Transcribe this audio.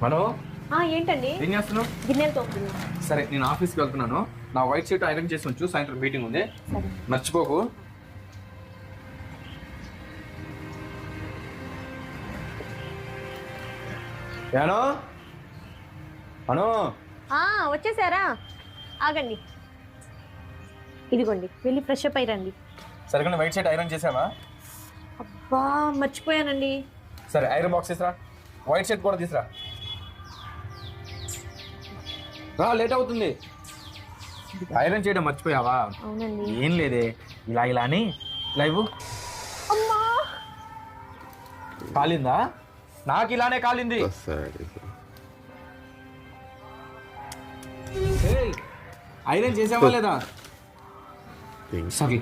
మనో ఏంటండి? ఏం చేస్తున్నావు? గిన్నెలు తోముతున్నా. సరే నేను ఆఫీస్కి వెళ్తున్నాను. నా వైట్ షర్ట్ ఐరన్ చేసి ఉంచు, సాయంత్రం మీటింగ్ ఉంది, సరే. మర్చిపోకు. ఏనో అను వచ్చేసారా? ఆగండి, ఇదిగోండి, వెళ్ళి ఫ్రెష్ అప్ అయ్యండి. సరిగ్గా వైట్ షర్ట్ ఐరన్ చేసావా? అబ్బా మర్చిపోయానండి. సరే ఐరన్ బాక్స్ తీసురా, వైట్ షర్ట్ కూడా తీసురా. లేట్ అవుతుంది. ఐరన్ చేయడం మర్చిపోయావా? అవునండి. ఏం లేదే, ఇలా అని లైవ్ అమ్మా కాలిందా? నాకు ఇలానే కాలింది. ఏయ్, ఐరన్ చేసావా లేదా? సరే